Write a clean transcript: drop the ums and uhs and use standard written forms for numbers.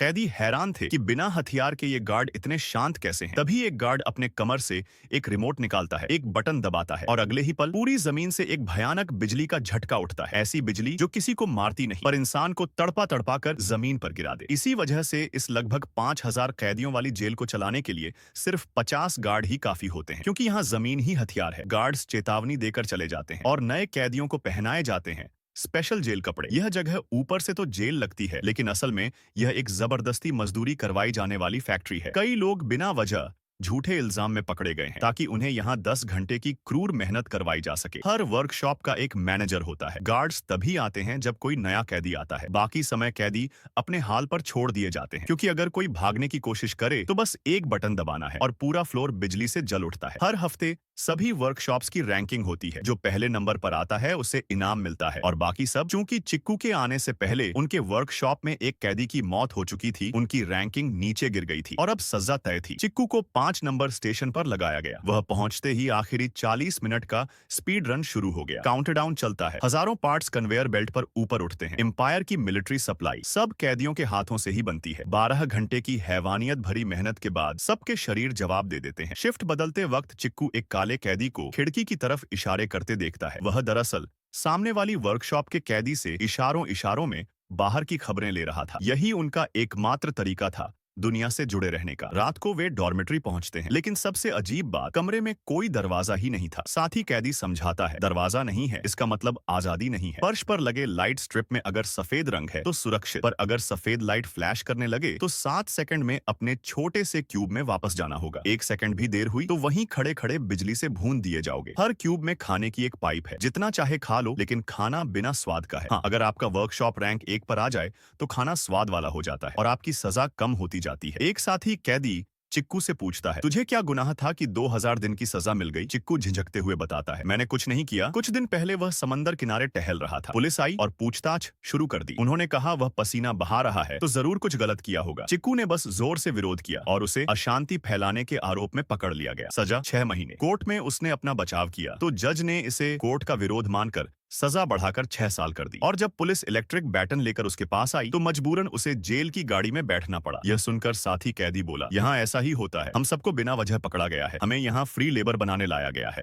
कैदी हैरान थे कि बिना हथियार के ये गार्ड इतने शांत कैसे हैं। तभी एक गार्ड अपने कमर से एक रिमोट निकालता है, एक बटन दबाता है और अगले ही पल पूरी जमीन से एक भयानक बिजली का झटका उठता है। ऐसी बिजली जो किसी को मारती नहीं पर इंसान को तड़पा तड़पा कर जमीन पर गिरा दे। इसी वजह से इस लगभग 5000 कैदियों वाली जेल को चलाने के लिए सिर्फ 50 गार्ड ही काफी होते हैं, क्योंकि यहाँ जमीन ही हथियार है। गार्ड्स चेतावनी देकर चले जाते हैं और नए कैदियों को पहनाए जाते हैं स्पेशल जेल कपड़े। यह जगह ऊपर से तो जेल लगती है, लेकिन असल में यह एक जबरदस्ती मजदूरी करवाई जाने वाली फैक्ट्री है। कई लोग बिना वजह झूठे इल्जाम में पकड़े गए हैं ताकि उन्हें यहाँ 10 घंटे की क्रूर मेहनत करवाई जा सके। हर वर्कशॉप का एक मैनेजर होता है। गार्ड्स तभी आते हैं जब कोई नया कैदी आता है। बाकी समय कैदी अपने हाल पर छोड़ दिए जाते हैं, क्योंकि अगर कोई भागने की कोशिश करे तो बस एक बटन दबाना है और पूरा फ्लोर बिजली से जल उठता है। हर हफ्ते सभी वर्कशॉप्स की रैंकिंग होती है। जो पहले नंबर पर आता है उसे इनाम मिलता है और बाकी सब, चूंकि चिक्कू के आने से पहले उनके वर्कशॉप में एक कैदी की मौत हो चुकी थी, उनकी रैंकिंग नीचे गिर गई थी और अब सजा तय थी। चिक्कू को 5 नंबर स्टेशन पर लगाया गया। वह पहुंचते ही आखिरी 40 मिनट का स्पीड रन शुरू हो गया। काउंटडाउन चलता है। हजारों पार्ट्स कन्वेयर बेल्ट पर ऊपर उठते हैं। एम्पायर की मिलिट्री सप्लाई सब कैदियों के हाथों से ही बनती है। 12 घंटे की हैवानियत भरी मेहनत के बाद सबके शरीर जवाब दे देते हैं। शिफ्ट बदलते वक्त चिक्कू एक काले कैदी को खिड़की की तरफ इशारे करते देखता है। वह दरअसल सामने वाली वर्कशॉप के कैदी से इशारों इशारों में बाहर की खबरें ले रहा था। यही उनका एकमात्र तरीका था दुनिया से जुड़े रहने का। रात को वे डॉर्मेट्री पहुंचते हैं, लेकिन सबसे अजीब बात, कमरे में कोई दरवाजा ही नहीं था। साथी कैदी समझाता है, दरवाजा नहीं है इसका मतलब आजादी नहीं है। फर्श पर लगे लाइट स्ट्रिप में अगर सफेद रंग है तो सुरक्षित, पर अगर सफेद लाइट फ्लैश करने लगे तो 7 सेकंड में अपने छोटे से क्यूब में वापस जाना होगा। 1 सेकंड भी देर हुई तो वहीं खड़े खड़े बिजली से भून दिए जाओगे। हर क्यूब में खाने की एक पाइप है, जितना चाहे खा लो, लेकिन खाना बिना स्वाद का है। हाँ, अगर आपका वर्कशॉप रैंक 1 पर आ जाए तो खाना स्वाद वाला हो जाता है और आपकी सजा कम होती जाती है। एक साथी कैदी चिक्कू से पूछता है, तुझे क्या गुनाह था कि 2000 दिन की सजा मिल गई? चिक्कू झिझकते हुए बताता है, मैंने कुछ नहीं किया। कुछ दिन पहले वह समंदर किनारे टहल रहा था। पुलिस आई और पूछताछ शुरू कर दी। उन्होंने कहा वह पसीना बहा रहा है तो जरूर कुछ गलत किया होगा। चिक्कू ने बस जोर से विरोध किया और उसे अशांति फैलाने के आरोप में पकड़ लिया गया। सजा 6 महीने। कोर्ट में उसने अपना बचाव किया तो जज ने इसे कोर्ट का विरोध मानकर सजा बढ़ाकर 6 साल कर दी। और जब पुलिस इलेक्ट्रिक बैटन लेकर उसके पास आई तो मजबूरन उसे जेल की गाड़ी में बैठना पड़ा। यह सुनकर साथी कैदी बोला, यहाँ ऐसा ही होता है, हम सबको बिना वजह पकड़ा गया है, हमें यहाँ फ्री लेबर बनाने लाया गया है।